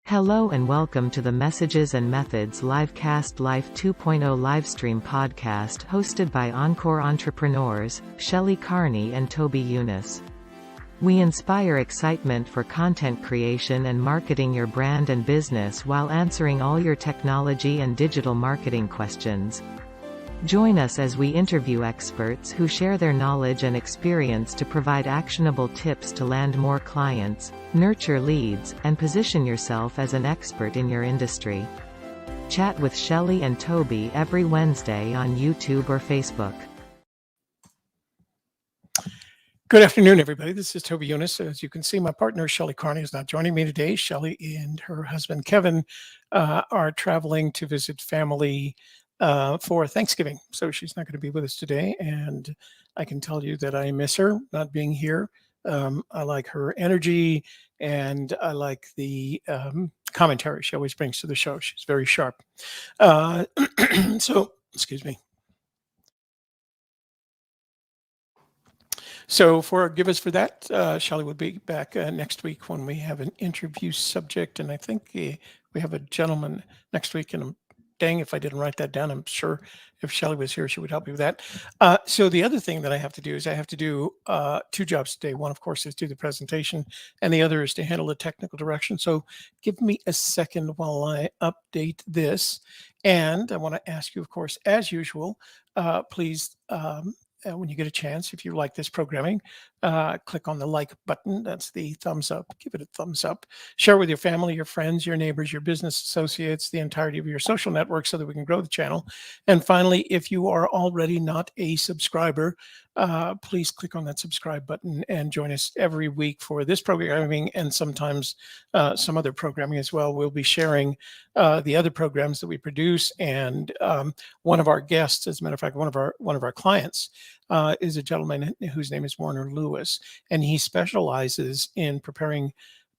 Hello and welcome to the Messages and Methods Livecast Life 2.0 livestream podcast hosted by Encore entrepreneurs, Shelley Carney and Toby Eunice. We inspire excitement for content creation and marketing your brand and business while answering all your technology and digital marketing questions. Join us as we interview experts who share their knowledge and experience to provide actionable tips to land more clients, nurture leads, and position yourself as an expert in your industry. Chat with Shelley and Toby every Wednesday on YouTube or Facebook. Good afternoon, everybody. This is Toby Eunice. As you can see, my partner, Shelley Carney, is not joining me today. Shelley and her husband, Kevin, are traveling to visit family for Thanksgiving. So she's not going to be with us today. And I can tell you that I miss her not being here. I like her energy and I like the commentary she always brings to the show. She's very sharp. So, excuse me. So forgive us for that. Shelley will be back next week when we have an interview subject. And I think we have a gentleman next week, and I'm dang if I didn't write that down. I'm sure if Shelley was here, she would help me with that. So the other thing that I have to do is I have to do two jobs today. One, of course, is do the presentation, and the other is to handle the technical direction. So give me a second while I update this. And I want to ask you, of course, as usual, please, when you get a chance, if you like this programming, click on the like button. That's the thumbs up. Give it a thumbs up. Share with your family, your friends, your neighbors, your business associates, the entirety of your social network so that we can grow the channel. And finally, if you are already not a subscriber, please click on that subscribe button and join us every week for this programming and sometimes some other programming as well. We'll be sharing the other programs that we produce, and one of our guests, as a matter of fact, one of our clients is a gentleman whose name is Warner Lewis, and he specializes in preparing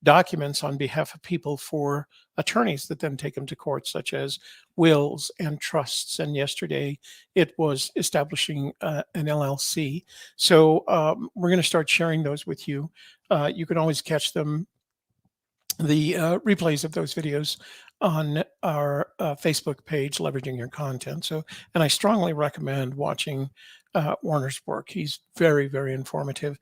documents on behalf of people for attorneys that then take them to court, such as wills and trusts. And yesterday it was establishing an LLC. So we're going to start sharing those with you. You can always catch them, the replays of those videos, on our Facebook page, Leveraging Your Content. So, and I strongly recommend watching Warner's work. He's very, very informative.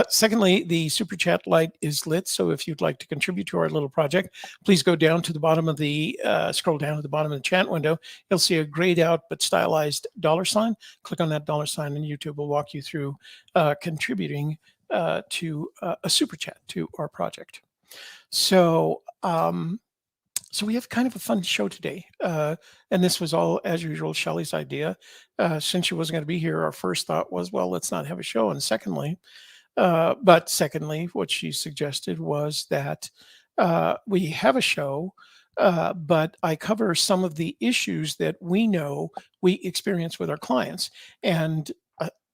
Secondly, the Super Chat light is lit. So if you'd like to contribute to our little project, please go down to the bottom of the, scroll down to the bottom of the chat window. You'll see a grayed out but stylized $sign. Click on that $sign and YouTube will walk you through contributing to a Super Chat to our project. So, so we have kind of a fun show today. And this was all, as usual, Shelley's idea. Since she wasn't going to be here, our first thought was, well, let's not have a show. And secondly, what she suggested was that we have a show, but I cover some of the issues that we know we experience with our clients. And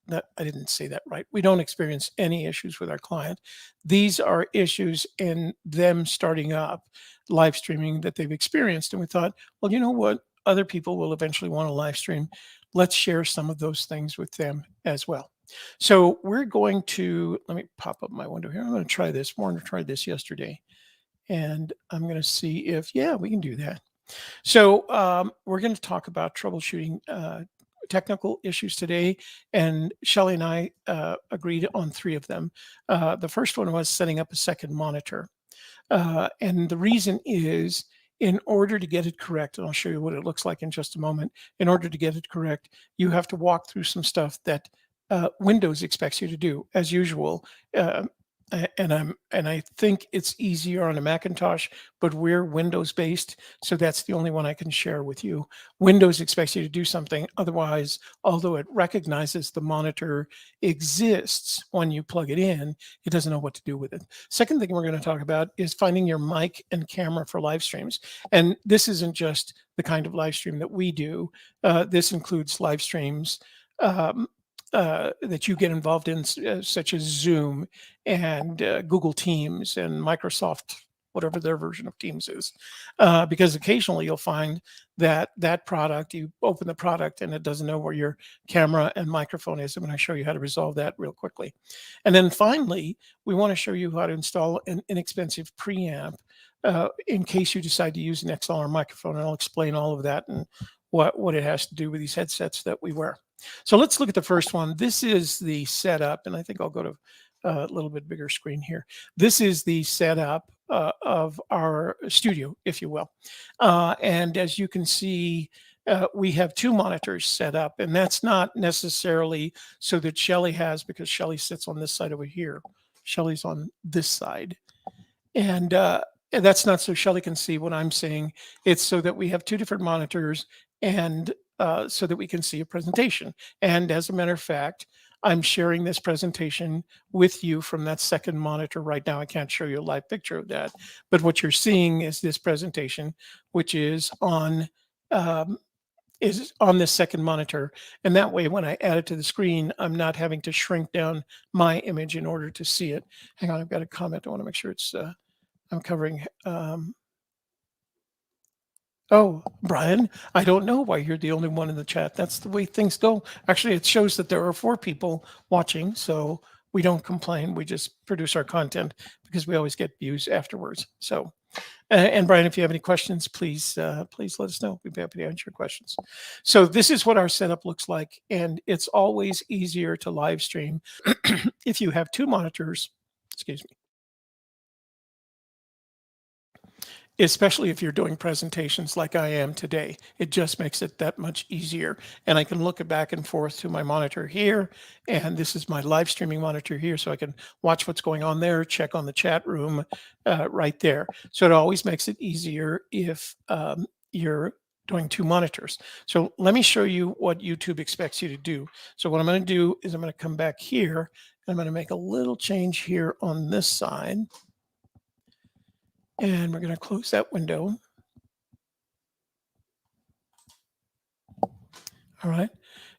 I didn't say that right. We don't experience any issues with our client. These are issues in them starting up live streaming that they've experienced. And we thought, well, you know what? Other people will eventually want to live stream. Let's share some of those things with them as well. So we're going to, let me pop up my window here. I'm going to try this. Warner tried this yesterday. And I'm going to see if, yeah, we can do that. So we're going to talk about troubleshooting technical issues today, and Shelley and I agreed on 3 of them. The first one was setting up a second monitor, and the reason is, in order to get it correct, and I'll show you what it looks like in just a moment. In order to get it correct, you have to walk through some stuff that Windows expects you to do, as usual. And I think it's easier on a Macintosh, but we're Windows based, so that's the only one I can share with you. Windows expects you to do something. Otherwise, although it recognizes the monitor exists when you plug it in, it doesn't know what to do with it. Second thing we're going to talk about is finding your mic and camera for live streams. And this isn't just the kind of live stream that we do. This includes live streams that you get involved in, such as Zoom and Google Teams and Microsoft whatever their version of Teams is, because occasionally you'll find that product, you open the product and it doesn't know where your camera and microphone is. I'm going to show you how to resolve that real quickly. And then finally, we want to show you how to install an inexpensive preamp in case you decide to use an XLR microphone. And I'll explain all of that and what it has to do with these headsets that we wear. So let's look at the first one. This is the setup, and I think I'll go to a little bit bigger screen here. This is the setup of our studio, if you will. And as you can see, we have two monitors set up, and that's not necessarily so that Shelley has, because Shelley sits on this side over here. Shelley's on this side. And that's not so Shelley can see what I'm seeing. It's so that we have two different monitors and so that we can see a presentation. And as a matter of fact, I'm sharing this presentation with you from that second monitor right now. I can't show you a live picture of that, but what you're seeing is this presentation, which is on this second monitor. And that way, when I add it to the screen, I'm not having to shrink down my image in order to see it. Hang on, I've got a comment. I want to make sure it's I'm covering. Oh, Brian, I don't know why you're the only one in the chat. That's the way things go. Actually, it shows that there are 4 people watching, so we don't complain. We just produce our content because we always get views afterwards. So, and Brian, if you have any questions, please let us know. We'd be happy to answer your questions. So this is what our setup looks like, and it's always easier to live stream if you have 2 monitors. Excuse me. Especially if you're doing presentations like I am today. It just makes it that much easier. And I can look back and forth to my monitor here, and this is my live streaming monitor here, so I can watch what's going on there, check on the chat room right there. So it always makes it easier if you're doing 2 monitors. So let me show you what YouTube expects you to do. So what I'm going to do is I'm going to come back here, and I'm going to make a little change here on this side. And we're going to close that window. All right.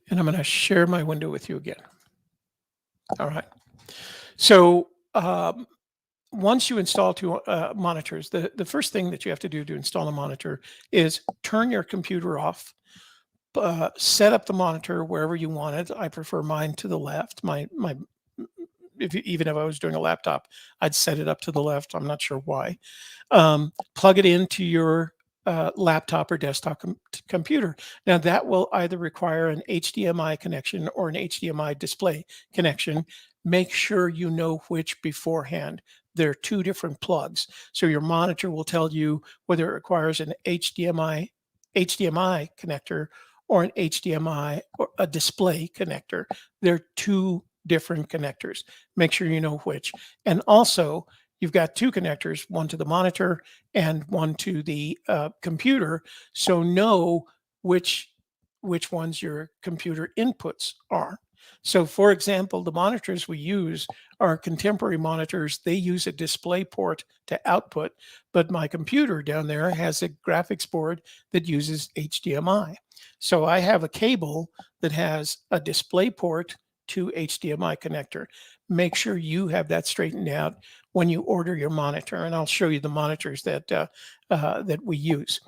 And I'm going to share my window with you again. All right. So once you install 2 monitors, the first thing that you have to do to install a monitor is turn your computer off, set up the monitor wherever you want it. I prefer mine to the left. Even if I was doing a laptop, I'd set it up to the left. I'm not sure why. Plug it into your laptop or desktop computer. Now that will either require an HDMI connection or an HDMI display connection. Make sure you know which beforehand. There are 2 different plugs. So your monitor will tell you whether it requires an HDMI connector or an HDMI or a display connector. There are 2 different connectors. Make sure you know which. And also, you've got 2 connectors, one to the monitor and one to the computer. So know which ones your computer inputs are. So for example, the monitors we use are contemporary monitors. They use a display port to output, but my computer down there has a graphics board that uses HDMI. So I have a cable that has a display port to HDMI connector. Make sure you have that straightened out when you order your monitor, and I'll show you the monitors that that we use.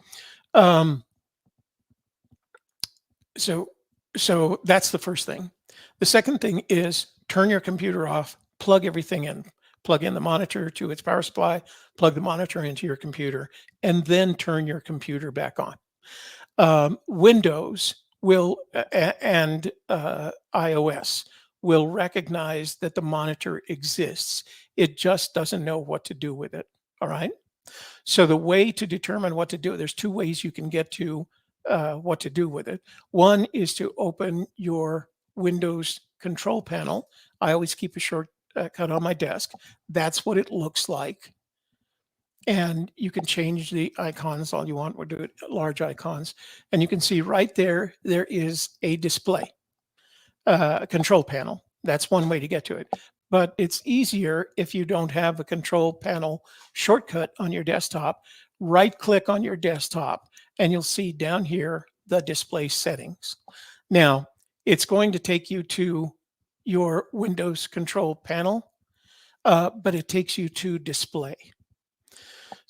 So that's the first thing. The second thing is turn your computer off, plug everything in. Plug in the monitor to its power supply, plug the monitor into your computer, and then turn your computer back on. Windows will and iOS will recognize that the monitor exists. It just doesn't know what to do with it. All right. So the way to determine what to do, there's 2 ways you can get to what to do with it. One is to open your Windows control panel. I always keep a shortcut on my desk. That's what it looks like. And you can change the icons all you want. We'll do it large icons. And you can see right there, there is a display control panel. That's one way to get to it. But it's easier if you don't have a control panel shortcut on your desktop. Right click on your desktop and you'll see down here the display settings. Now, it's going to take you to your Windows control panel, but it takes you to display.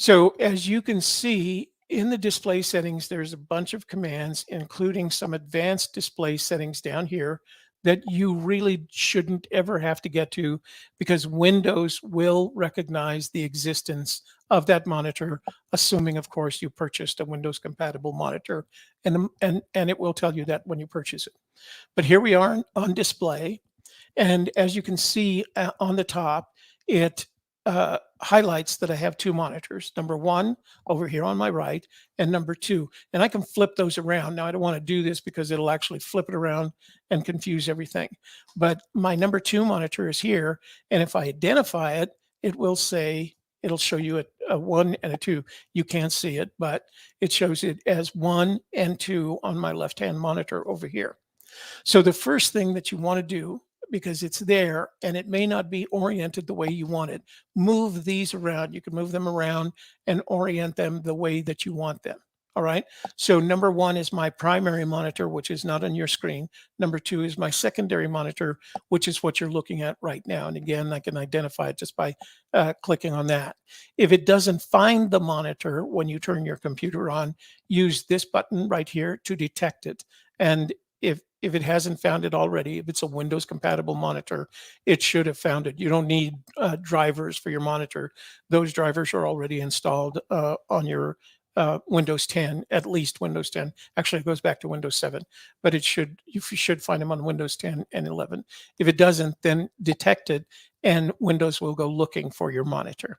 So as you can see in the display settings, there's a bunch of commands, including some advanced display settings down here that you really shouldn't ever have to get to, because Windows will recognize the existence of that monitor, assuming, of course, you purchased a Windows compatible monitor, and it will tell you that when you purchase it. But here we are on display. And as you can see on the top, it highlights that I have two monitors, number one over here on my right, and number two. And I can flip those around. Now, I don't want to do this because it'll actually flip it around and confuse everything. But my number two monitor is here. And if I identify it, it will say, it'll show you a one and a two. You can't see it, but it shows it as one and two on my left-hand monitor over here. So the first thing that you want to do, because it's there and it may not be oriented the way you want it, move these around. You can move them around and orient them the way that you want them. All right. So number one is my primary monitor, which is not on your screen. Number two is my secondary monitor, which is what you're looking at right now. And again, I can identify it just by clicking on that. If it doesn't find the monitor when you turn your computer on, use this button right here to detect it. And if it hasn't found it already, if it's a Windows compatible monitor, it should have found it. You don't need drivers for your monitor. Those drivers are already installed on your Windows 10, at least Windows 10. Actually, it goes back to Windows 7, but you should find them on Windows 10 and 11. If it doesn't, then detect it, and Windows will go looking for your monitor.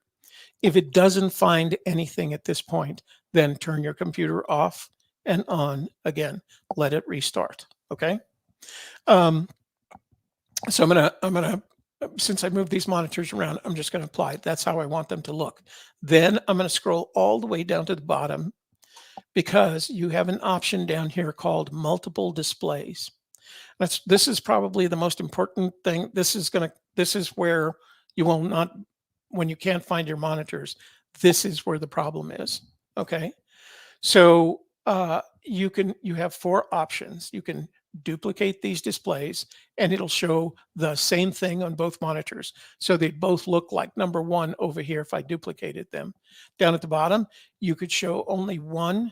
If it doesn't find anything at this point, then turn your computer off and on again. Let it restart. Okay. So I'm gonna, since I moved these monitors around, I'm just gonna apply it. That's how I want them to look. Then I'm gonna scroll all the way down to the bottom, because you have an option down here called multiple displays. This is probably the most important thing. This is where you will not, when you can't find your monitors, this is where the problem is. Okay. So you have four options. You can duplicate these displays and it'll show the same thing on both monitors. So they both look like number one over here if I duplicated them. Down at the bottom, you could show only one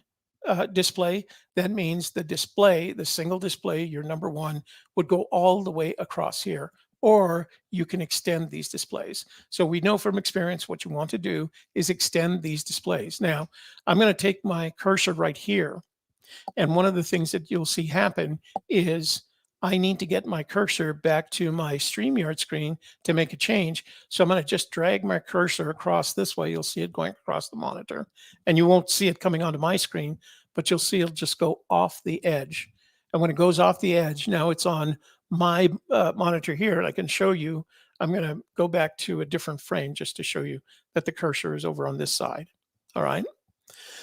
display. That means the single display, your number one, would go all the way across here. Or you can extend these displays. So we know from experience what you want to do is extend these displays. Now, I'm going to take my cursor right here. And one of the things that you'll see happen is I need to get my cursor back to my StreamYard screen to make a change. So I'm going to just drag my cursor across this way. You'll see it going across the monitor. And you won't see it coming onto my screen, but you'll see it'll just go off the edge. And when it goes off the edge, now it's on my monitor here, and I can show you. I'm going to go back to a different frame just to show you that the cursor is over on this side. All right.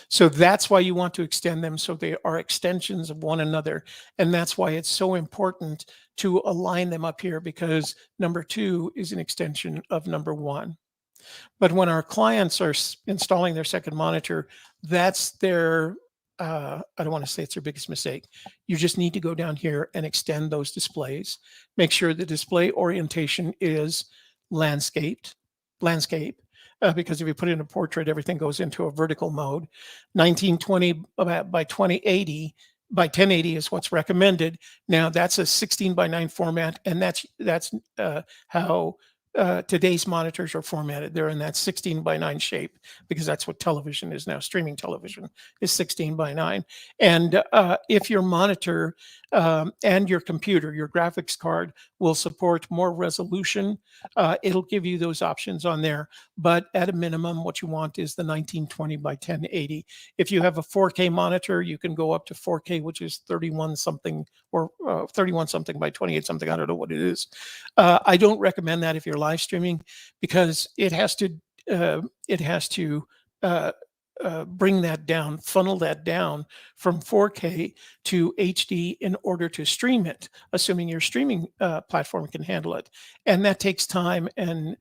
So that's why you want to extend them, so they are extensions of one another. And that's why it's so important to align them up here, because number two is an extension of number one. But when our clients are installing their second monitor, that's their, I don't want to say it's their biggest mistake. You just need to go down here and extend those displays. Make sure the display orientation is landscape, because if you put in a portrait, everything goes into a vertical mode. 1920 by 2080 by 1080 is what's recommended. Now that's a 16 by 9 format, and that's how today's monitors are formatted. They're in that 16 by 9 shape, because that's what television is now. Streaming television is 16 by 9. And if your monitor and your computer, your graphics card, will support more resolution, it'll give you those options on there. But at a minimum, what you want is the 1920 by 1080. If you have a 4K monitor, you can go up to 4K, which is 31 something or 31 something by 28 something. I don't know what it is. I don't recommend that if you're live streaming, because it has to bring that down, funnel that down from 4K to HD in order to stream it, assuming your streaming platform can handle it. And that takes time and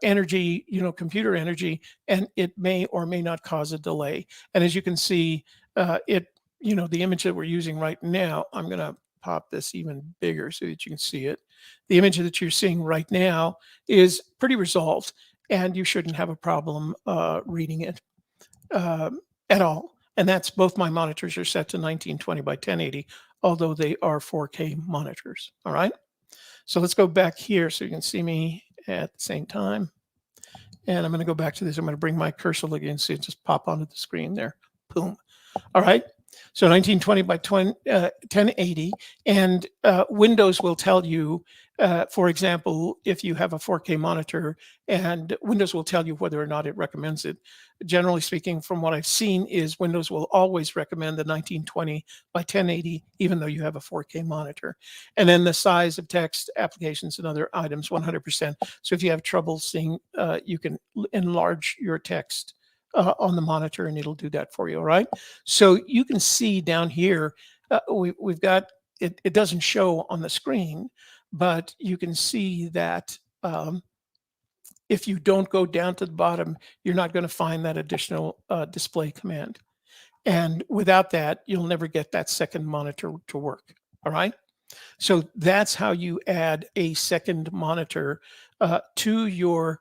energy, computer energy, and it may or may not cause a delay. And as you can see, the image that we're using right now, I'm going to pop this even bigger so that you can see it. The image that you're seeing right now is pretty resolved. and you shouldn't have a problem reading it at all. And that's both my monitors are set to 1920 by 1080, although they are 4K monitors. All right. So let's go back here so you can see me at the same time. And I'm going to go back to this. I'm going to bring my cursor again, so it just pop onto the screen there. Boom. All right. So 1920 by 1080, and Windows will tell you, for example, if you have a 4K monitor, and Windows will tell you whether or not it recommends it. Generally speaking, from what I've seen, is Windows will always recommend the 1920 by 1080, even though you have a 4K monitor. And then the size of text, applications, and other items, 100%. So if you have trouble seeing, you can enlarge your text on the monitor, and it'll do that for you. All right. So you can see down here, we've got it. It doesn't show on the screen, but you can see that if you don't go down to the bottom, you're not going to find that additional display command. And without that, you'll never get that second monitor to work. All right. So that's how you add a second monitor to your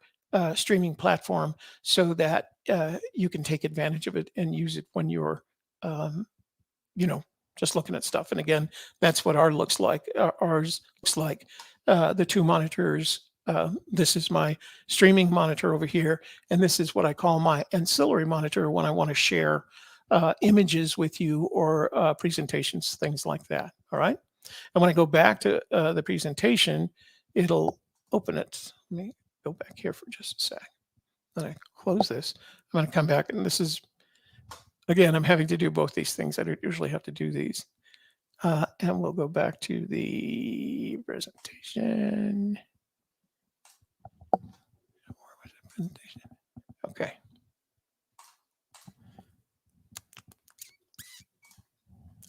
streaming platform, so that you can take advantage of it and use it when you're, just looking at stuff. And again, that's what ours looks like. Ours looks like the two monitors. This is my streaming monitor over here, and this is what I call my ancillary monitor when I want to share images with you, or presentations, things like that. All right. And when I go back to the presentation, it'll open it. Let me go back here for just a sec. Then I close this. I'm going to come back, and this is, again, I'm having to do both these things. I don't usually have to do these. And we'll go back to the presentation. Okay.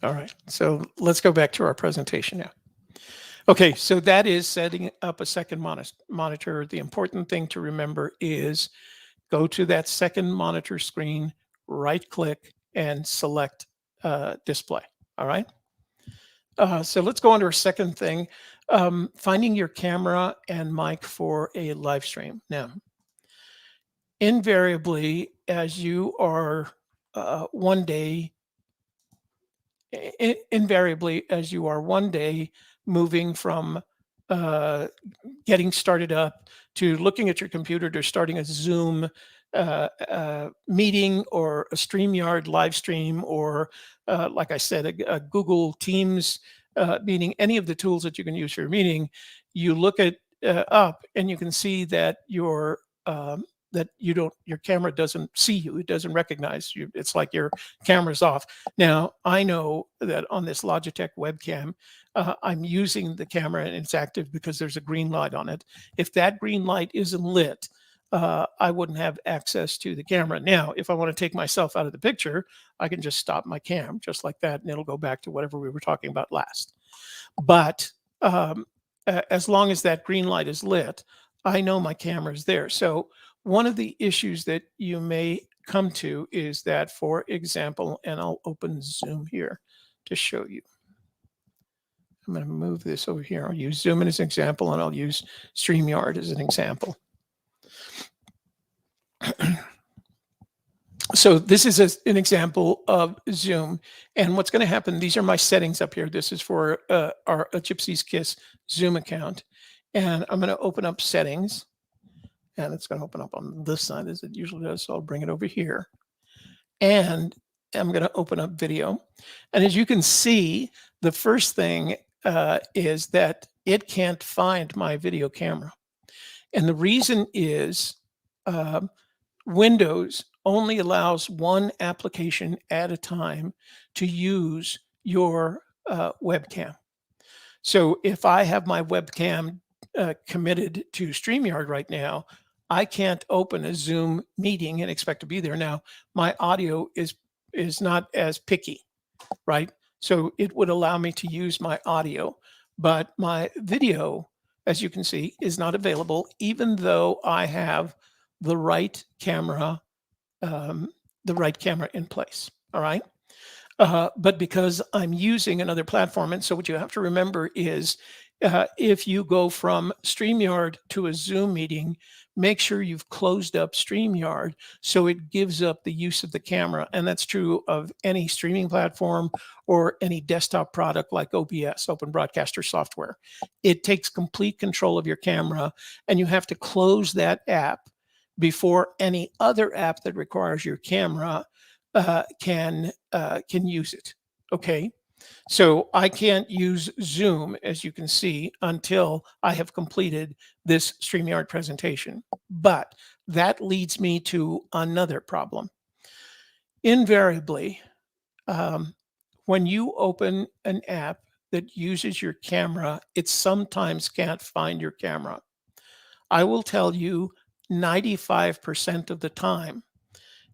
All right. So let's go back to our presentation now. Okay, so that is setting up a second monitor. The important thing to remember is go to that second monitor screen, right click, and select display. All right. So let's go on to our second thing, finding your camera and mic for a live stream. Now, invariably, as you are one day moving from getting started up to looking at your computer to starting a Zoom meeting, or a StreamYard live stream, or like I said, a Google Teams meeting, any of the tools that you can use for your meeting, you look at up, and you can see that your camera doesn't see you. It doesn't recognize you. It's like your camera's off. Now, I know that on this Logitech webcam, I'm using the camera and it's active because there's a green light on it. If that green light isn't lit, I wouldn't have access to the camera. Now, if I want to take myself out of the picture, I can just stop my cam just like that, and it'll go back to whatever we were talking about last. But as long as that green light is lit, I know my camera is there. So one of the issues that you may come to is that, for example, and I'll open Zoom here to show you. I'm going to move this over here. I'll use Zoom as an example, and I'll use StreamYard as an example. So this is an example of Zoom. And what's going to happen, these are my settings up here. This is for our Gypsy's Kiss Zoom account. And I'm going to open up settings. And it's going to open up on this side as it usually does. So I'll bring it over here. And I'm going to open up video. And as you can see, the first thing is that it can't find my video camera. And the reason is Windows only allows one application at a time to use your webcam. So if I have my webcam committed to StreamYard right now, I can't open a Zoom meeting and expect to be there. Now, my audio is not as picky, right? So it would allow me to use my audio, but my video, as you can see, is not available, even though I have the right camera in place. All right. but because I'm using another platform. And so what you have to remember is if you go from StreamYard to a Zoom meeting, make sure you've closed up StreamYard so it gives up the use of the camera. And that's true of any streaming platform or any desktop product like OBS, Open Broadcaster Software. It takes complete control of your camera, and you have to close that app before any other app that requires your camera can use it. Okay, so I can't use Zoom, as you can see, until I have completed this StreamYard presentation. But that leads me to another problem. Invariably, when you open an app that uses your camera, it sometimes can't find your camera. I will tell you 95% of the time,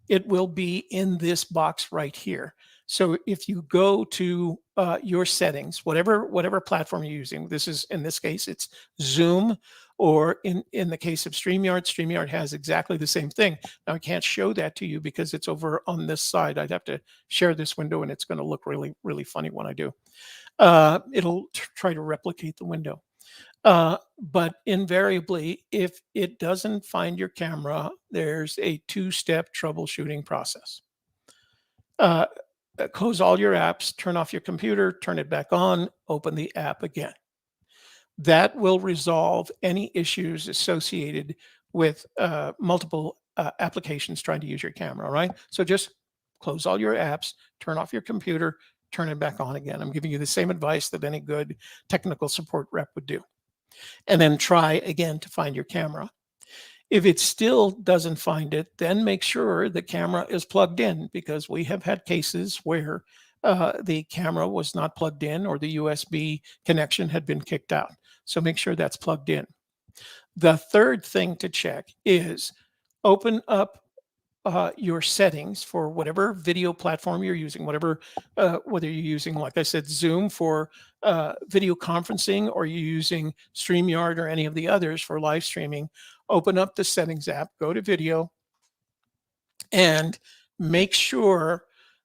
it will be in this box right here. So if you go to your settings, whatever platform you're using, this is, in this case, it's Zoom, or in the case of StreamYard, StreamYard has exactly the same thing. Now I can't show that to you because it's over on this side. I'd have to share this window, and it's going to look really, really funny when I do. It'll try to replicate the window. But invariably, if it doesn't find your camera, there's a two-step troubleshooting process. Close all your apps, turn off your computer, turn it back on, open the app again. That will resolve any issues associated with multiple applications trying to use your camera, right? So just close all your apps, turn off your computer, turn it back on again. I'm giving you the same advice that any good technical support rep would do. And then try again to find your camera. If it still doesn't find it, then make sure the camera is plugged in, because we have had cases where the camera was not plugged in or the USB connection had been kicked out. So make sure that's plugged in. The third thing to check is open up your settings for whatever video platform you're using, whether you're using, like I said, Zoom for video conferencing, or you're using StreamYard or any of the others for live streaming. Open up the settings app, go to video, and make sure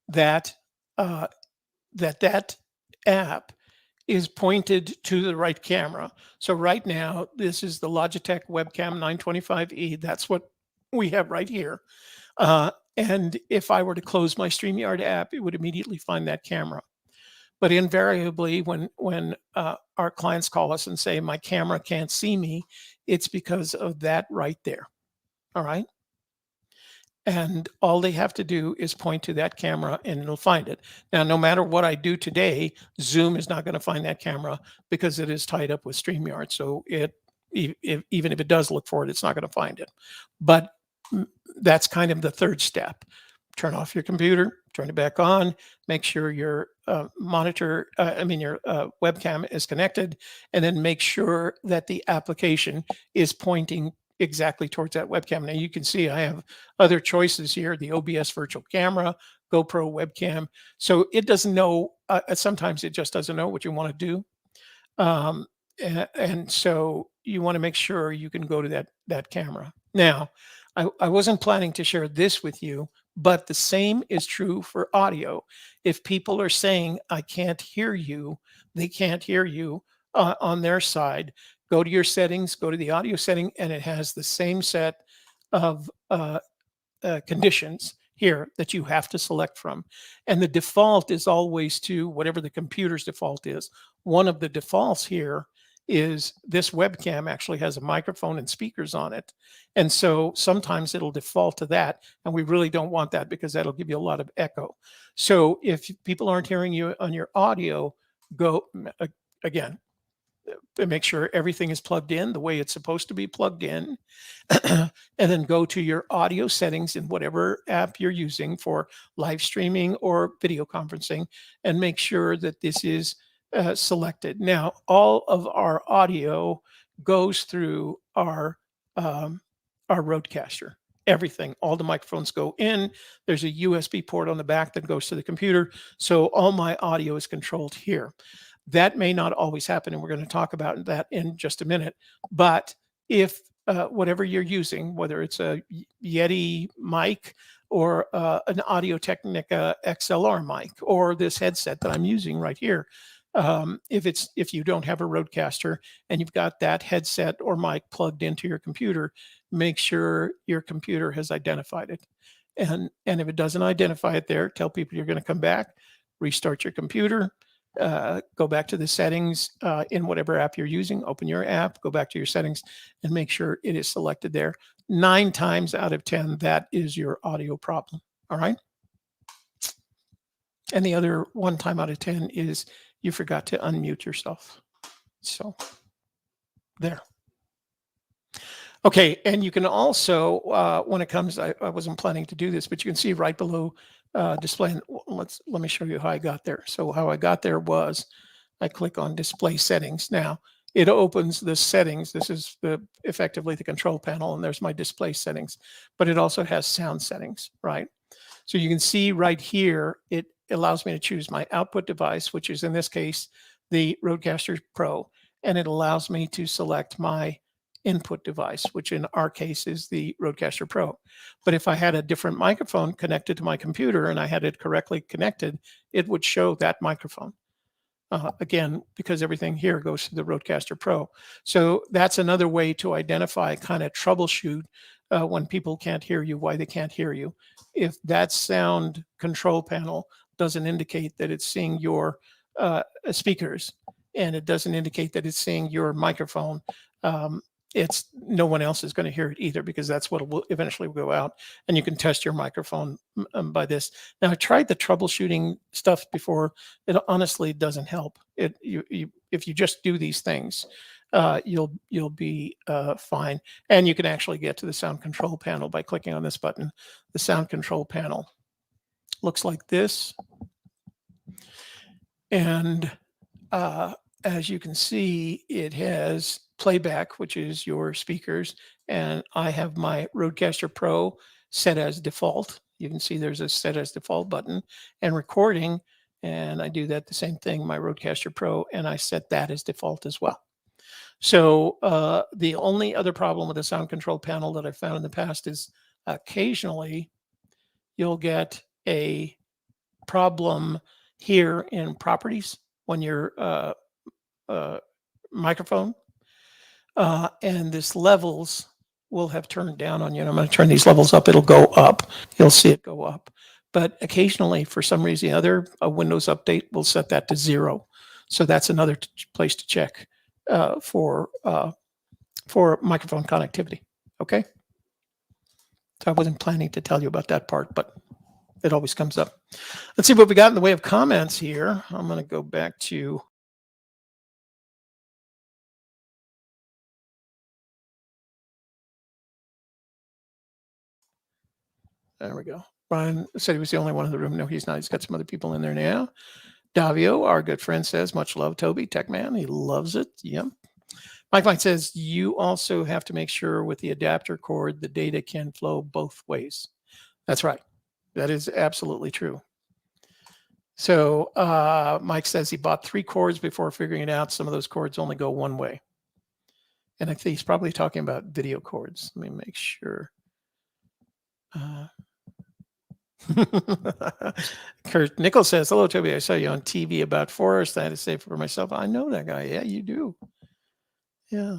that that app is pointed to the right camera. So right now, this is the Logitech webcam 925E. That's what we have right here. And if I were to close my StreamYard app, it would immediately find that camera. But invariably, when our clients call us and say, my camera can't see me, it's because of that right there. All right. And all they have to do is point to that camera and it'll find it. Now, no matter what I do today, Zoom is not going to find that camera because it is tied up with StreamYard. So even if it does look for it, it's not going to find it. But that's kind of the third step. Turn off your computer, turn it back on, make sure your your webcam is connected, and then make sure that the application is pointing exactly towards that webcam. Now you can see I have other choices here: the OBS virtual camera, GoPro webcam. So it doesn't know. Sometimes it just doesn't know what you want to do, and so you want to make sure you can go to that camera. Now, I wasn't planning to share this with you, but the same is true for audio. If people are saying, I can't hear you, they can't hear you on their side, go to your settings, go to the audio setting, and it has the same set of conditions here that you have to select from. And the default is always to whatever the computer's default is. One of the defaults here is this webcam actually has a microphone and speakers on it. And so sometimes it'll default to that. And we really don't want that because that'll give you a lot of echo. So if people aren't hearing you on your audio, go again, make sure everything is plugged in the way it's supposed to be plugged in. And then go to your audio settings in whatever app you're using for live streaming or video conferencing, and make sure that this is selected. Now, all of our audio goes through our roadcaster. Everything, all the microphones go in. There's a USB port on the back that goes to the computer. So all my audio is controlled here. That may not always happen, and we're going to talk about that in just a minute. But if whatever you're using, whether it's a Yeti mic or an Audio-Technica XLR mic, or this headset that I'm using right here. If you don't have a Rodecaster and you've got that headset or mic plugged into your computer, make sure your computer has identified it. And if it doesn't identify it there, tell people you're going to come back, restart your computer, go back to the settings in whatever app you're using, open your app, go back to your settings, and make sure it is selected there. 9 times out of 10, that is your audio problem. All right. And the other 1 time out of 10 is you forgot to unmute yourself. So there. Okay, and you can also, when it comes, I wasn't planning to do this, but you can see right below display. Let me show you how I got there. So how I got there was I click on display settings. Now it opens the settings. This is effectively the control panel, and there's my display settings, but it also has sound settings, right? So you can see right here, it allows me to choose my output device, which is in this case, the Rodecaster Pro, and it allows me to select my input device, which in our case is the Rodecaster Pro. But if I had a different microphone connected to my computer and I had it correctly connected, it would show that microphone. Again, because everything here goes to the Rodecaster Pro. So that's another way to identify, kind of troubleshoot when people can't hear you, why they can't hear you. If that sound control panel doesn't indicate that it's seeing your speakers, and it doesn't indicate that it's seeing your microphone, it's no one else is going to hear it either, because that's what will eventually go out. And you can test your microphone by this. Now, I tried the troubleshooting stuff before. It honestly doesn't help. If you just do these things, you'll be fine. And you can actually get to the sound control panel by clicking on this button. The sound control panel looks like this. And as you can see, it has playback, which is your speakers, and I have my Rodecaster Pro set as default. You can see there's a set as default button, and recording, and I do that the same thing, my Rodecaster Pro, and I set that as default as well. So the only other problem with the sound control panel that I've found in the past is occasionally you'll get a problem here in properties when your microphone and this levels will have turned down on you. And I'm going to turn these levels up. It'll go up. You'll see it go up. But occasionally, for some reason or other, a Windows update will set that to 0. So that's another place to check for microphone connectivity. Okay. So I wasn't planning to tell you about that part, but it always comes up. Let's see what we got in the way of comments here. I'm going to go back to there we go. Brian said he was the only one in the room. No, he's not. He's got some other people in there now. Davio, our good friend, says, much love, Toby, Tech Man. He loves it. Yep. Mike says, you also have to make sure with the adapter cord, the data can flow both ways. That's right. That is absolutely true. So Mike says he bought 3 cords before figuring it out. Some of those cords only go one way. And I think he's probably talking about video cords. Let me make sure. Kurt Nichols says, hello, Toby. I saw you on TV about Forrest. I had to say for myself, I know that guy. Yeah, you do. Yeah.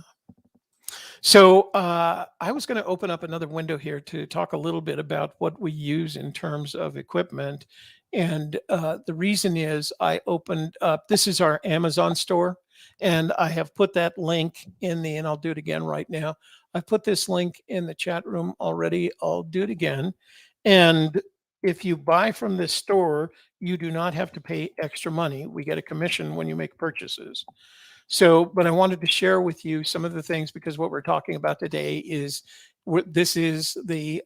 So I was going to open up another window here to talk a little bit about what we use in terms of equipment. And the reason is I opened up, this is our Amazon store, and I have put that link in the, and I'll do it again right now. I put this link in the chat room already. I'll do it again. And if you buy from this store, you do not have to pay extra money. We get a commission when you make purchases. So, but I wanted to share with you some of the things, because what we're talking about today is this is the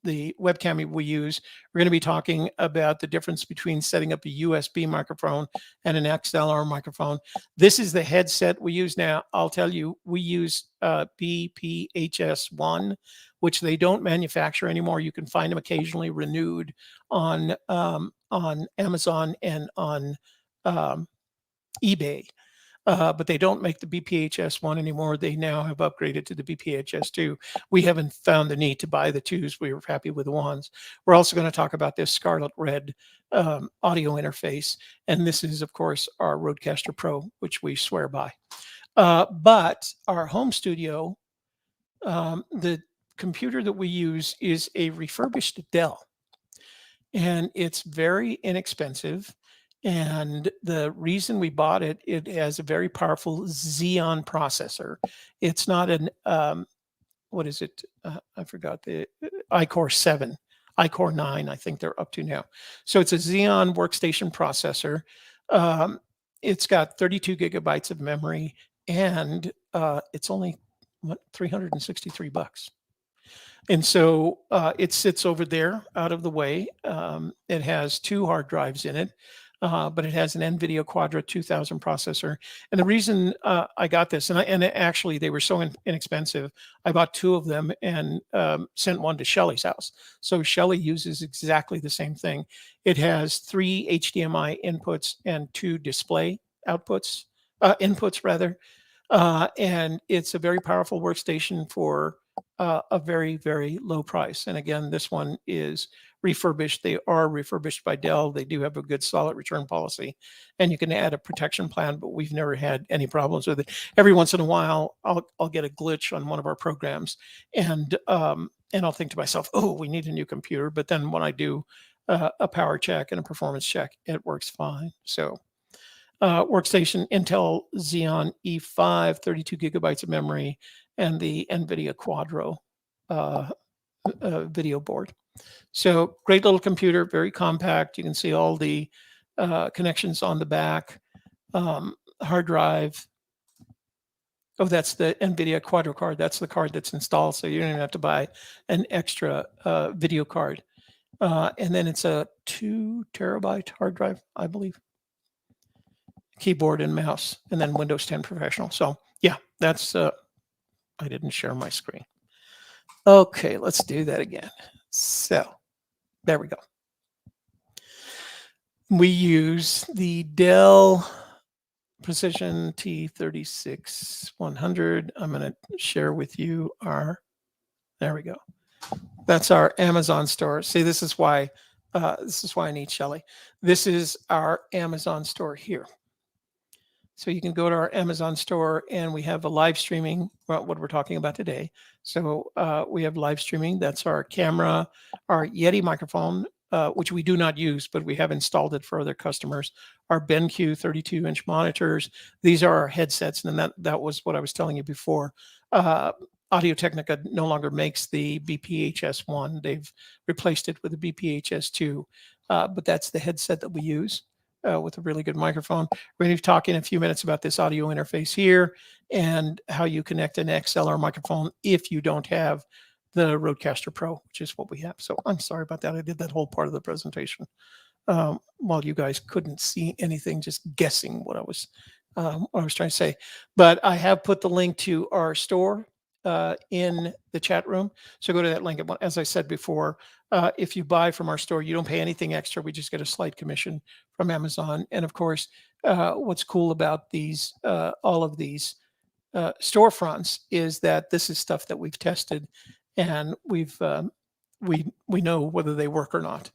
webcam we use. We're going to be talking about the difference between setting up a USB microphone and an XLR microphone. This is the headset we use now. I'll tell you, we use BPHS1, which they don't manufacture anymore. You can find them occasionally renewed on Amazon and on eBay. but they don't make the BPHS 1 anymore. They now have upgraded to the BPHS 2. We haven't found the need to buy the 2s. We were happy with the 1s. We're also going to talk about this Scarlet Red audio interface. And this is, of course, our Rodecaster Pro, which we swear by. But our home studio, the computer that we use is a refurbished Dell. And it's very inexpensive. And the reason we bought it, it has a very powerful Xeon processor. It's not an, what is it? I forgot the iCore 7, iCore 9, I think they're up to now. So it's a Xeon workstation processor. It's got 32 gigabytes of memory, and it's only, what, $363. And so it sits over there out of the way. It has 2 hard drives in it, but it has an NVIDIA Quadro 2000 processor. And the reason I got this, and actually they were so inexpensive, I bought 2 of them and sent one to Shelley's house. So Shelley uses exactly the same thing. It has 3 HDMI inputs and 2 display outputs, inputs rather. And it's a very powerful workstation for a very, very low price. And again, this one is refurbished. They are refurbished by Dell. They do have a good solid return policy, and you can add a protection plan, but we've never had any problems with it. Every once in a while, I'll get a glitch on one of our programs, and I'll think to myself, oh, we need a new computer. But then when I do a power check and a performance check, it works fine. So workstation, Intel Xeon E5, 32 gigabytes of memory, and the NVIDIA Quadro video board. So great little computer, very compact. You can see all the connections on the back. Hard drive. Oh, that's the NVIDIA Quadro card. That's the card that's installed, so you don't even have to buy an extra video card. And then it's a 2 terabyte hard drive, I believe. Keyboard and mouse, and then Windows 10 Professional. So yeah, that's, I didn't share my screen. Okay, let's do that again. So there we go. We use the Dell Precision T36100. I'm going to share with you our, there we go. That's our Amazon store. See, this is why I need Shelley. This is our Amazon store here. So you can go to our Amazon store, and we have a live streaming, well, what we're talking about today. So we have live streaming. That's our camera, our Yeti microphone, which we do not use, but we have installed it for other customers. Our BenQ 32-inch monitors. These are our headsets, and that was what I was telling you before. Audio-Technica no longer makes the BPHS 1. They've replaced it with the BPHS 2, but that's the headset that we use. With a really good microphone. We're going to be talking in a few minutes about this audio interface here and how you connect an XLR microphone if you don't have the Rodecaster Pro, which is what we have. So I'm sorry about that. I did that whole part of the presentation while you guys couldn't see anything, just guessing what I was trying to say. But I have put the link to our store in the chat room. So go to that link. As I said before, if you buy from our store, you don't pay anything extra. We just get a slight commission from Amazon. And of course, what's cool about these, all of these storefronts is that this is stuff that we've tested, and we know whether they work or not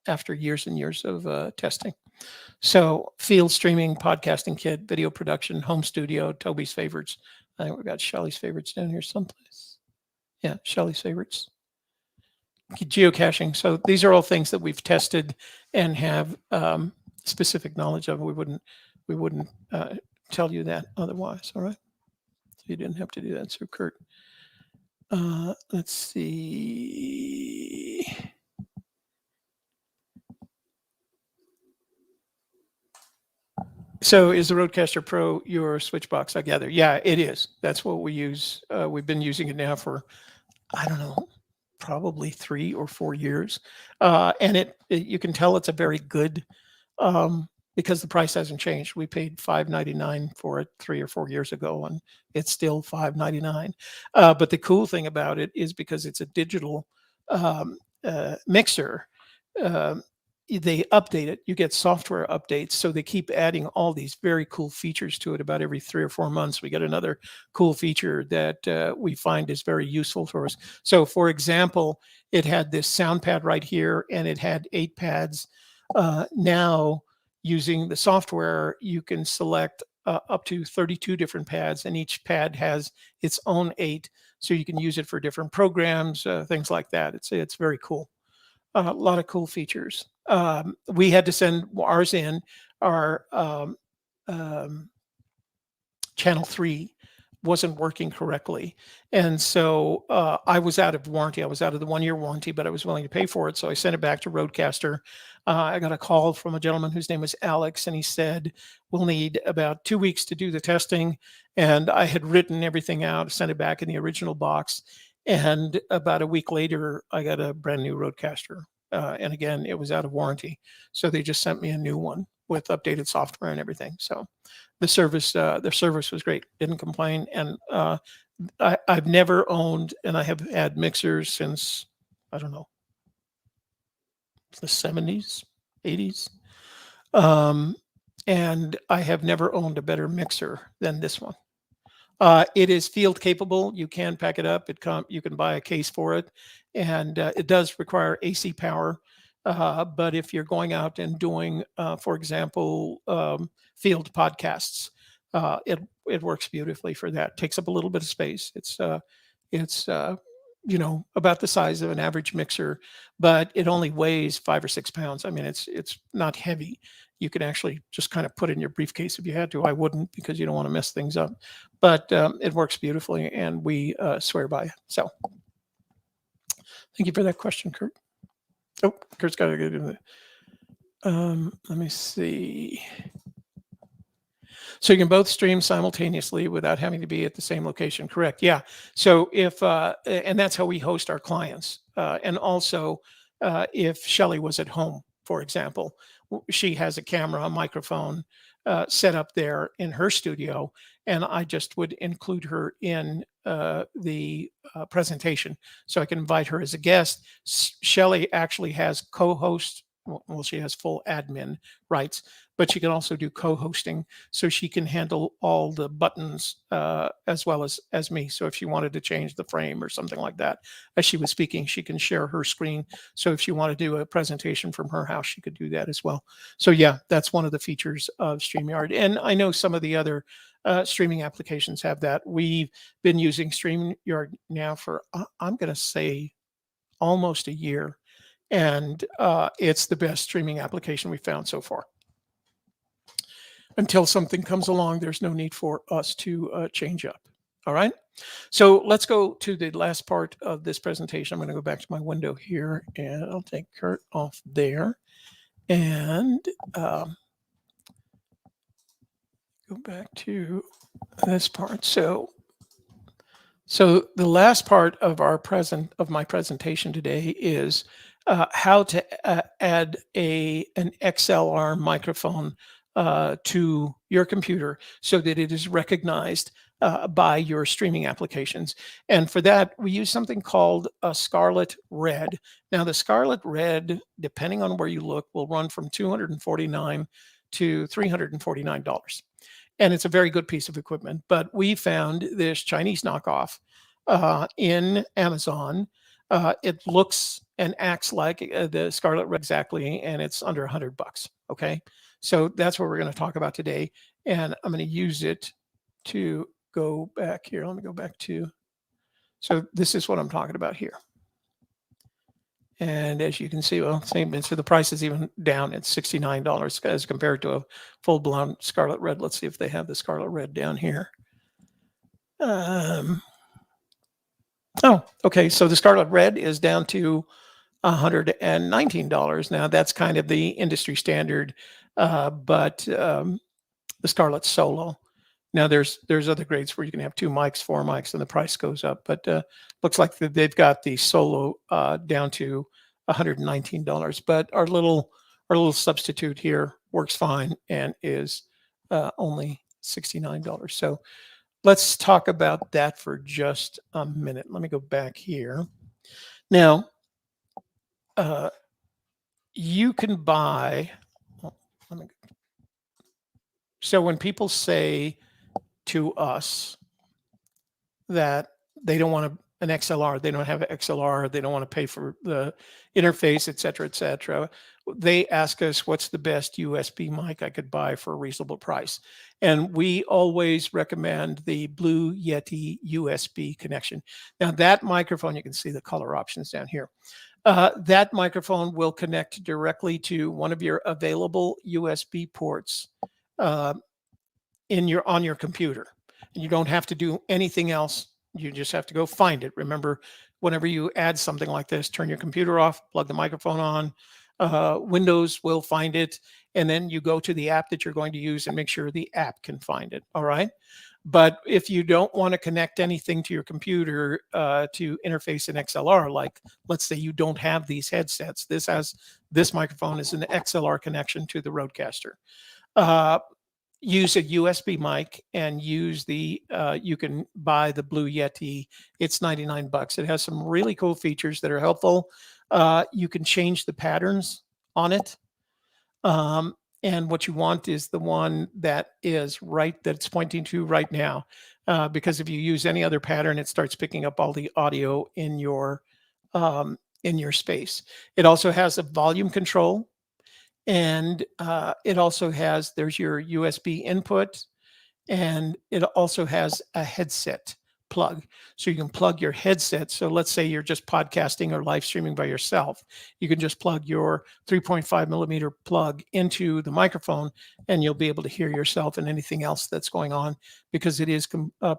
after years and years of testing. So field streaming, podcasting kit, video production, home studio, Toby's favorites. I think we've got Shelley's favorites down here someplace. Yeah, Shelley's favorites. Geocaching. So these are all things that we've tested and have specific knowledge of. We wouldn't tell you that otherwise. All right. So you didn't have to do that. So Kurt, let's see. So is the Rodecaster Pro your switch box, I gather? Yeah, it is. That's what we use. We've been using it now for, I don't know, probably 3 or 4 years. And you can tell it's a very good, because the price hasn't changed. We paid $5.99 for it 3 or 4 years ago, and it's still $5.99. But the cool thing about it is because it's a digital mixer, they update it. You get software updates, so they keep adding all these very cool features to it. About every 3 or 4 months, we get another cool feature that we find is very useful for us. So, for example, it had this sound pad right here, and it had 8 pads. Now, using the software, you can select up to 32 different pads, and each pad has its own 8, so you can use it for different programs, things like that. It's very cool. A lot of cool features. We had to send ours in. Our um, channel 3 wasn't working correctly, and so I was out of warranty. I was out of the 1-year warranty, but I was willing to pay for it, so I sent it back to Roadcaster. I got a call from a gentleman whose name was Alex, and he said, we'll need about 2 weeks to do the testing. And I had written everything out, sent it back in the original box, and about a week later I got a brand new Roadcaster. And again, it was out of warranty, so they just sent me a new one with updated software and everything. So the service was great. Didn't complain. And I've never owned, and I have had mixers since, I don't know, the 70s, 80s. And I have never owned a better mixer than this one. It is field capable. You can pack it up. You can buy a case for it, and it does require AC power. But if you're going out and doing, for example, field podcasts, it works beautifully for that. Takes up a little bit of space. It's about the size of an average mixer, but it only weighs 5 or 6 pounds. I mean, it's not heavy. You can actually just kind of put it in your briefcase if you had to. I wouldn't, because you don't want to mess things up. But it works beautifully, and we swear by it. So thank you for that question, Kurt. Oh, Kurt's got to go to the. Let me see. So you can both stream simultaneously without having to be at the same location. Correct. Yeah. So and that's how we host our clients. And also, if Shelley was at home, for example, she has a camera, a microphone set up there in her studio, and I just would include her in the presentation, so I can invite her as a guest. Shelley actually has co-host. Well, she has full admin rights, but she can also do co-hosting, so she can handle all the buttons as well as me. So if she wanted to change the frame or something like that, as she was speaking, she can share her screen. So if she wanted to do a presentation from her house, she could do that as well. So yeah, that's one of the features of StreamYard. And I know some of the other streaming applications have that. We've been using StreamYard now for, I'm going to say, almost a year. And it's the best streaming application we've found so far. Until something comes along, there's no need for us to change up. All right. So let's go to the last part of this presentation. I'm going to go back to my window here, and I'll take Kurt off there. And go back to this part. So the last part of my presentation today is how to add an XLR microphone to your computer so that it is recognized by your streaming applications. And for that, we use something called a Scarlet Red. Now, the Scarlet Red, depending on where you look, will run from $249 to $349. And it's a very good piece of equipment. But we found this Chinese knockoff in Amazon. It looks and acts like the Scarlet Red exactly, and it's under $100. Okay, so that's what we're going to talk about today, and I'm going to use it to go back here. Let me go back to. So this is what I'm talking about here. And as you can see, well, same. So the price is even down. It's $69 as compared to a full-blown Scarlet Red. Let's see if they have the Scarlet Red down here. Oh, okay. So the Scarlet Red is down to $119. Now that's kind of the industry standard, but the Scarlet Solo. Now there's other grades where you can have 2 mics, 4 mics, and the price goes up. But looks like they've got the Solo down to $119. But our little substitute here works fine and is only $69. So let's talk about that for just a minute. Let me go back here. Now, you can buy, well, so when people say to us that they don't want an XLR, they don't have an XLR, they don't want to pay for the interface, et cetera, they ask us what's the best USB mic I could buy for a reasonable price. And we always recommend the Blue Yeti USB connection. Now that microphone, you can see the color options down here. That microphone will connect directly to one of your available USB ports on your computer, and you don't have to do anything else. You just have to go find it. Remember, whenever you add something like this, turn your computer off, plug the microphone on. Windows will find it, and then you go to the app that you're going to use and make sure the app can find it. All right. But if you don't want to connect anything to your computer to interface an XLR, like let's say you don't have these headsets, this microphone is an XLR connection to the Rodecaster. Use a USB mic and use you can buy the Blue Yeti. It's $99. It has some really cool features that are helpful. You can change the patterns on it. And what you want is the one that is that's pointing to right now. Because if you use any other pattern, it starts picking up all the audio in your space. It also has a volume control. And it also has, there's your USB input, and it also has a headset plug. So you can plug your headset. So let's say you're just podcasting or live streaming by yourself. You can just plug your 3.5 millimeter plug into the microphone, and you'll be able to hear yourself and anything else that's going on because it is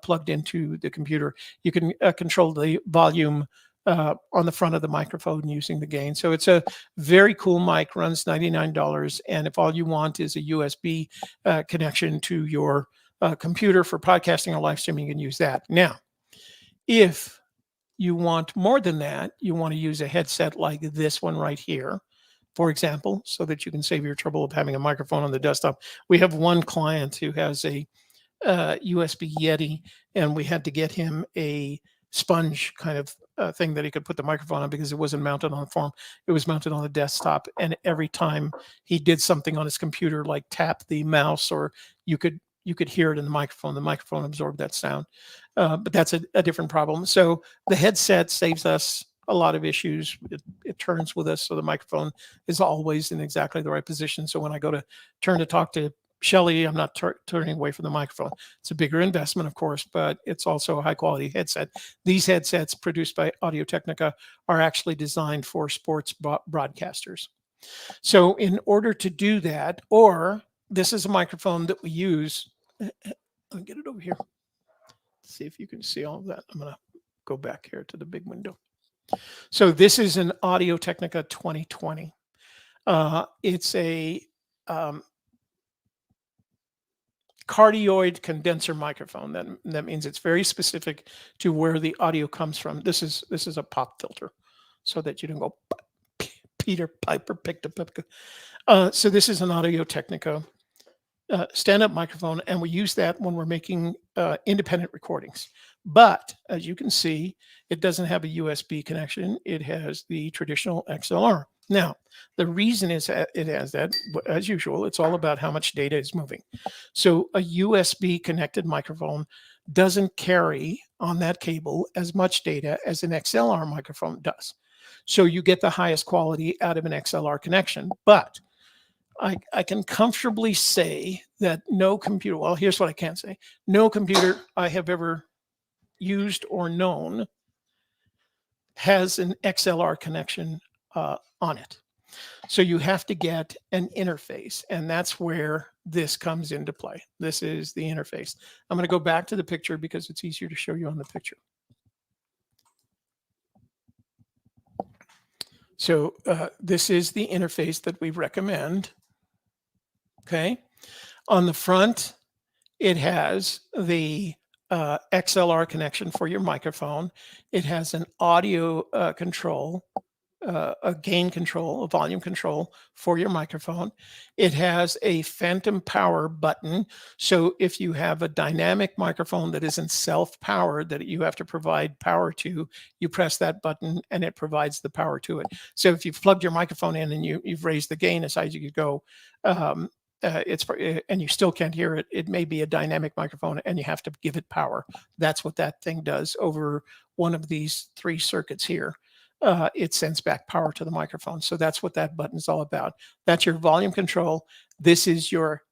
plugged into the computer. You can control the volume on the front of the microphone using the gain. So it's a very cool mic, runs $99. And if all you want is a USB connection to your computer for podcasting or live streaming, you can use that. Now, if you want more than that, you want to use a headset like this one right here, for example, so that you can save your trouble of having a microphone on the desktop. We have one client who has a USB Yeti, and we had to get him a sponge kind of thing that he could put the microphone on because it wasn't mounted on the form. It was mounted on the desktop. And every time he did something on his computer, like tap the mouse, or you could hear it in the microphone absorbed that sound. But that's a different problem. So the headset saves us a lot of issues. It turns with us, so the microphone is always in exactly the right position. So when I go to turn to talk to Shelley, I'm not turning away from the microphone. It's a bigger investment, of course, but it's also a high quality headset. These headsets produced by Audio-Technica are actually designed for sports broadcasters. So in order to do that, or this is a microphone that we use. Let me get it over here. See if you can see all of that. I'm going to go back here to the big window. So this is an Audio-Technica 2020. It's a cardioid condenser microphone. That means it's very specific to where the audio comes from. This is a pop filter, so that you don't go Peter Piper picked a pipka. So this is an Audio-Technica stand-up microphone, and we use that when we're making independent recordings. But as you can see, it doesn't have a USB connection. It has the traditional XLR. Now, the reason is it has that, as usual, it's all about how much data is moving. So a USB connected microphone doesn't carry on that cable as much data as an XLR microphone does. So you get the highest quality out of an XLR connection. But I can comfortably say that no computer, well, here's what I can say. No computer I have ever used or known has an XLR connection on it. So you have to get an interface, and that's where this comes into play. This is the interface. I'm going to go back to the picture because it's easier to show you on the picture. So this is the interface that we recommend. Okay. On the front, it has the XLR connection for your microphone. It has an audio control a gain control, a volume control for your microphone. It has a phantom power button. So if you have a dynamic microphone that isn't self-powered, that you have to provide power to, you press that button and it provides the power to it. So if you've plugged your microphone in and you've raised the gain as high as you could go, um, and you still can't hear it, it may be a dynamic microphone and you have to give it power. That's what that thing does over one of these 3 circuits here. It sends back power to the microphone. So that's what that button is all about. That's your volume control. This is your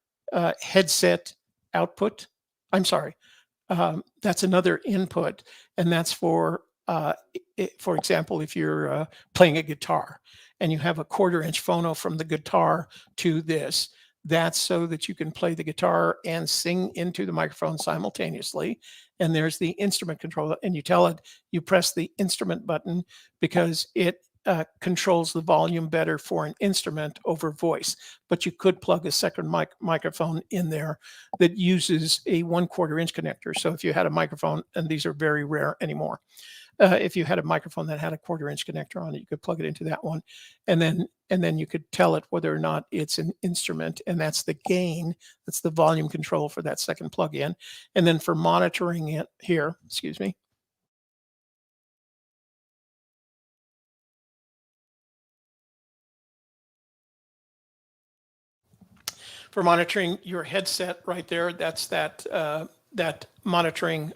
headset output. I'm sorry. That's another input, and that's for example, if you're playing a guitar and you have a 1/4-inch phono from the guitar to this, that's so that you can play the guitar and sing into the microphone simultaneously. And there's the instrument controller, and you tell it, you press the instrument button because it controls the volume better for an instrument over voice. But you could plug a second microphone in there that uses a 1/4-inch connector. So if you had a microphone, and these are very rare anymore, if you had a microphone that had a 1/4-inch connector on it, you could plug it into that one, and then you could tell it whether or not it's an instrument, and that's the gain. That's the volume control for that second plug-in. And then for monitoring it here, excuse me. For monitoring your headset right there, that's that monitoring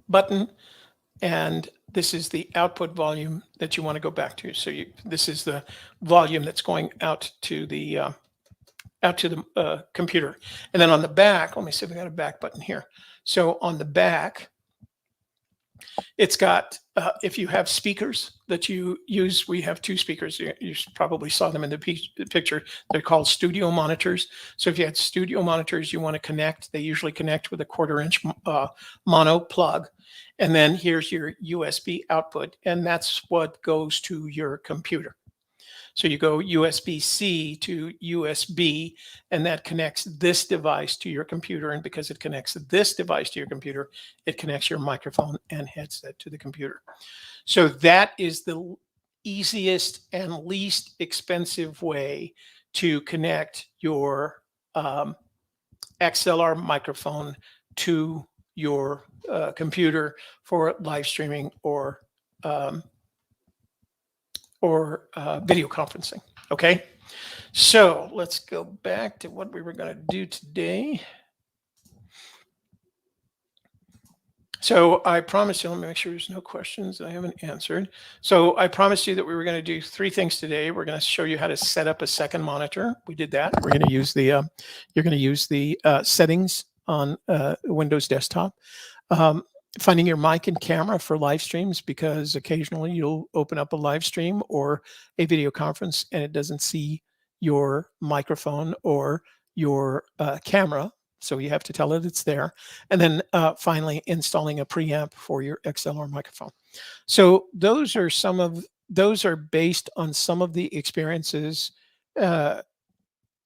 button, and this is the output volume that you want to go back to. So this is the volume that's going out to the computer. And then on the back, let me see if I got a back button here. So on the back, it's got, if you have speakers that you use, we have 2 speakers. You probably saw them in the picture. They're called studio monitors. So if you had studio monitors you want to connect, they usually connect with a 1/4-inch mono plug. And then here's your USB output, and that's what goes to your computer. So you go USB-C to USB, and that connects this device to your computer. And because it connects this device to your computer, it connects your microphone and headset to the computer. So that is the easiest and least expensive way to connect your XLR microphone to your computer for live streaming or video conferencing. Okay, so let's go back to what we were going to do today. So I promised you, let me make sure there's no questions that I haven't answered. So I promised you that we were going to do 3 things today. We're going to show you how to set up a second monitor. We did that. We're going to use the you're going to use the settings on Windows desktop. Finding your mic and camera for live streams, because occasionally you'll open up a live stream or a video conference and it doesn't see your microphone or your camera. So you have to tell it it's there. And then finally installing a preamp for your XLR microphone. So those are based on some of the experiences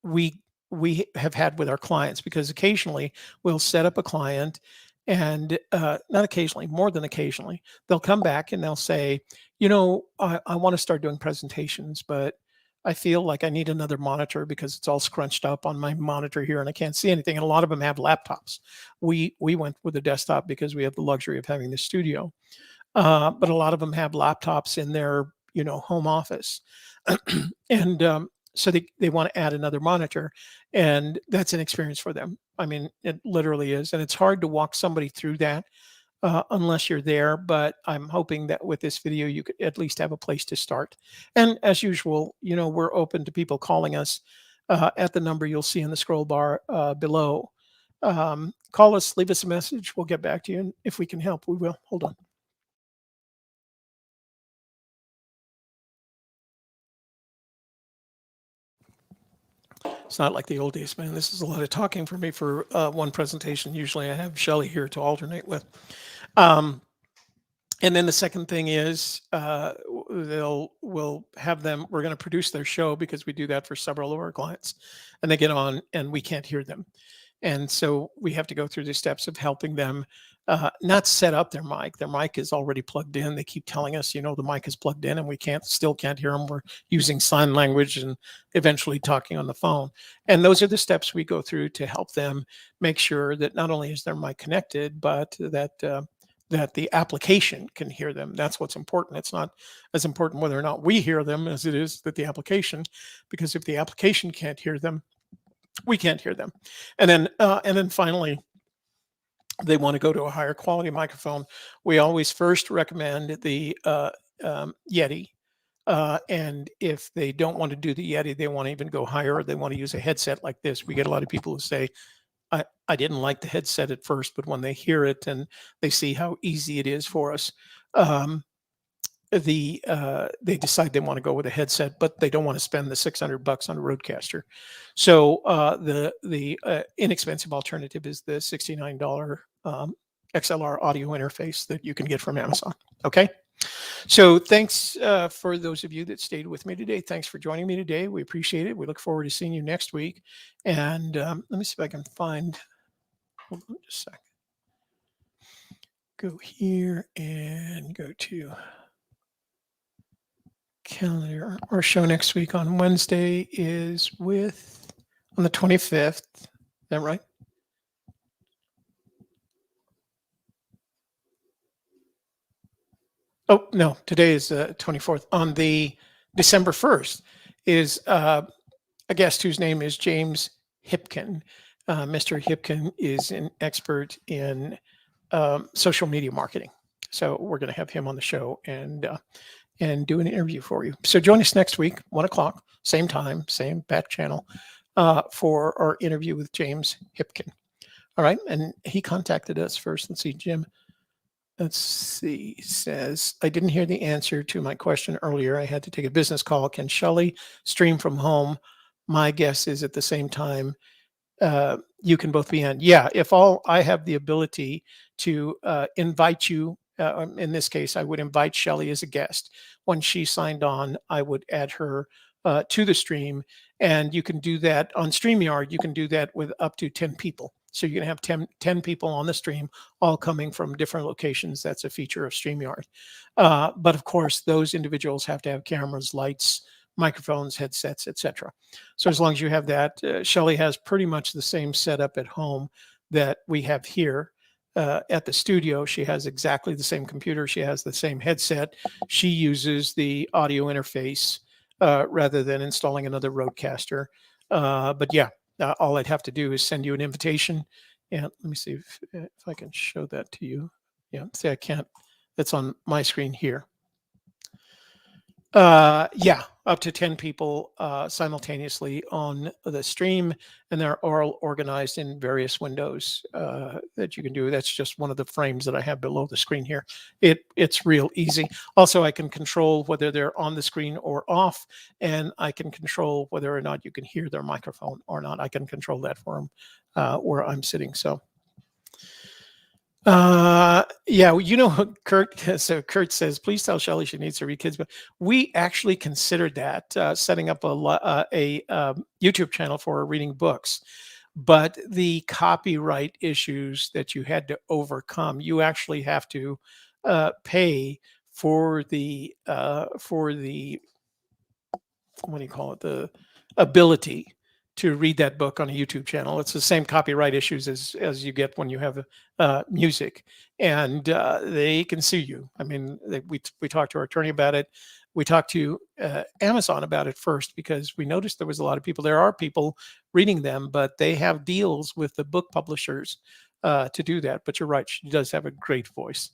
we have had with our clients, because occasionally we'll set up a client, and not occasionally, more than occasionally, they'll come back and they'll say, I want to start doing presentations, but I feel like I need another monitor because it's all scrunched up on my monitor here and I can't see anything. And a lot of them have laptops. We went with a desktop because we have the luxury of having the studio. But a lot of them have laptops in their home office. And so they want to add another monitor, and that's an experience for them. I mean, it literally is. And it's hard to walk somebody through that unless you're there. But I'm hoping that with this video, you could at least have a place to start. And as usual, we're open to people calling us at the number you'll see in the scroll bar below. Call us, leave us a message. We'll get back to you. And if we can help, we will. Hold on. It's not like the old days, man. This is a lot of talking for me for one presentation. Usually I have Shelley here to alternate with. And then the second thing is we'll have them, we're going to produce their show, because we do that for several of our clients, and they get on and we can't hear them. And so we have to go through the steps of helping them not set up their mic. Their mic is already plugged in. They keep telling us, the mic is plugged in, and we still can't hear them. We're using sign language and eventually talking on the phone. And those are the steps we go through to help them make sure that not only is their mic connected, but that the application can hear them. That's what's important. It's not as important whether or not we hear them as it is that the application, because if the application can't hear them, we can't hear them. And then finally, they want to go to a higher quality microphone. We always first recommend the Yeti. And if they don't want to do the Yeti, they want to even go higher. They want to use a headset like this. We get a lot of people who say, I didn't like the headset at first, but when they hear it and they see how easy it is for us, they decide they want to go with a headset, but they don't want to spend the $600 on a Rodecaster. So the inexpensive alternative is the $69 XLR audio interface that you can get from Amazon. Okay. So thanks for those of you that stayed with me today. Thanks for joining me today. We appreciate it. We look forward to seeing you next week. And let me see if I can find, hold on just a second. Go here and go to calendar. Our show next week on Wednesday is on the 25th. Is that right? Oh, no, today is 24th. On the December 1st is a guest whose name is James Hipkin. Mr. Hipkin is an expert in social media marketing. So we're going to have him on the show and do an interview for you. So join us next week, 1:00, same time, same back channel, for our interview with James Hipkin. All right. And he contacted us first. Let's see, Jim. Let's see. He says, I didn't hear the answer to my question earlier. I had to take a business call. Can Shelley stream from home? My guess is at the same time you can both be in. Yeah, if I have the ability to invite you, in this case, I would invite Shelley as a guest. When she signed on, I would add her to the stream. And you can do that on StreamYard. You can do that with up to 10 people. So you can have 10 people on the stream, all coming from different locations. That's a feature of StreamYard. But of course, those individuals have to have cameras, lights, microphones, headsets, etc. So as long as you have that, Shelley has pretty much the same setup at home that we have here at the studio. She has exactly the same computer. She has the same headset. She uses the audio interface rather than installing another Rodecaster. But yeah, all I'd have to do is send you an invitation. And let me see if I can show that to you. Yeah, see, I can't. That's on my screen here. Yeah, up to 10 people simultaneously on the stream, and they're all organized in various windows that you can do. That's just one of the frames that I have below the screen here. It's real easy. Also, I can control whether they're on the screen or off, and I can control whether or not you can hear their microphone or not. I can control that for them where I'm sitting. So yeah, Kurt. So Kurt says, please tell Shelley she needs to read kids. But we actually considered that setting up a YouTube channel for reading books, but the copyright issues that you had to overcome, you actually have to pay for the what do you call it, the ability to read that book on a YouTube channel. It's the same copyright issues as you get when you have music, and they can sue you. I mean, we talked to our attorney about it. We talked to Amazon about it first because we noticed there was a lot of people. There are people reading them, but they have deals with the book publishers to do that. But you're right; she does have a great voice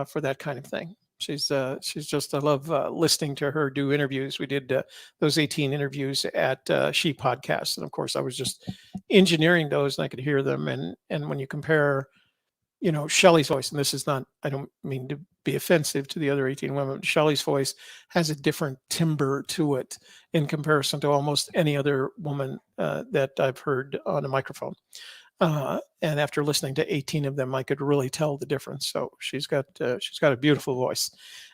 for that kind of thing. She's just, I love listening to her do interviews. We did those 18 interviews at She Podcast, and of course I was just engineering those, and I could hear them. And when you compare, Shelley's voice, and this is not, I don't mean to be offensive to the other 18 women, but Shelley's voice has a different timbre to it in comparison to almost any other woman that I've heard on a microphone. And after listening to 18 of them, I could really tell the difference. So she's got a beautiful voice,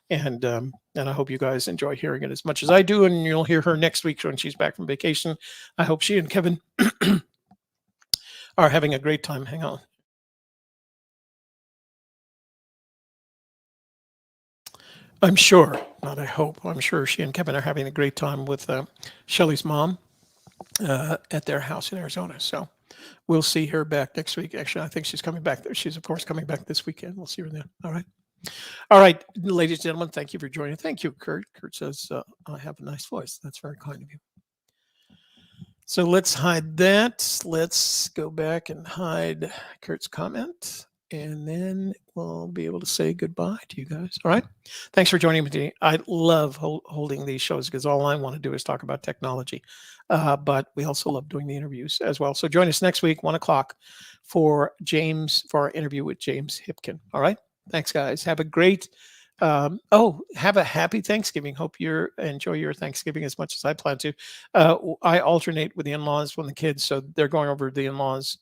and I hope you guys enjoy hearing it as much as I do. And you'll hear her next week when she's back from vacation. I hope she and Kevin are having a great time. Hang on. I'm sure, not I hope, I'm sure she and Kevin are having a great time with Shelley's mom at their house in Arizona. So we'll see her back next week. Actually, I think she's coming back there. She's, of course, coming back this weekend. We'll see her then. All right. All right, ladies and gentlemen, thank you for joining. Thank you, Kurt. Kurt says, I have a nice voice. That's very kind of you. So let's hide that. Let's go back and hide Kurt's comment. And then we'll be able to say goodbye to you guys. All right. Thanks for joining me today. I love holding these shows because all I want to do is talk about technology. But we also love doing the interviews as well. So join us next week, 1 o'clock for our interview with James Hipkin. All right. Thanks, guys. Have a great, have a happy Thanksgiving. Hope you enjoy your Thanksgiving as much as I plan to. I alternate with the in-laws when the kids, so they're going over to the in-laws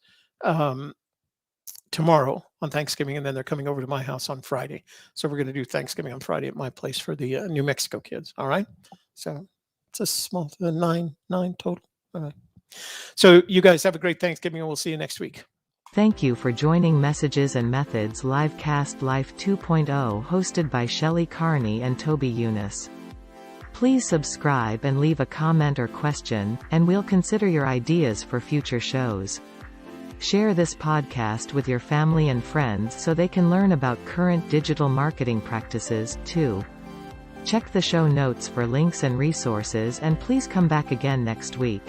tomorrow on Thanksgiving, and then they're coming over to my house on Friday. So we're going to do Thanksgiving on Friday at my place for the New Mexico kids. All right. So it's a small, nine total. All right. So you guys have a great Thanksgiving, and we'll see you next week. Thank you for joining Messages and Methods Livecast Life 2.0 hosted by Shelley Carney and Toby Eunice. Please subscribe and leave a comment or question, and we'll consider your ideas for future shows. Share this podcast with your family and friends so they can learn about current digital marketing practices, too. Check the show notes for links and resources, and please come back again next week.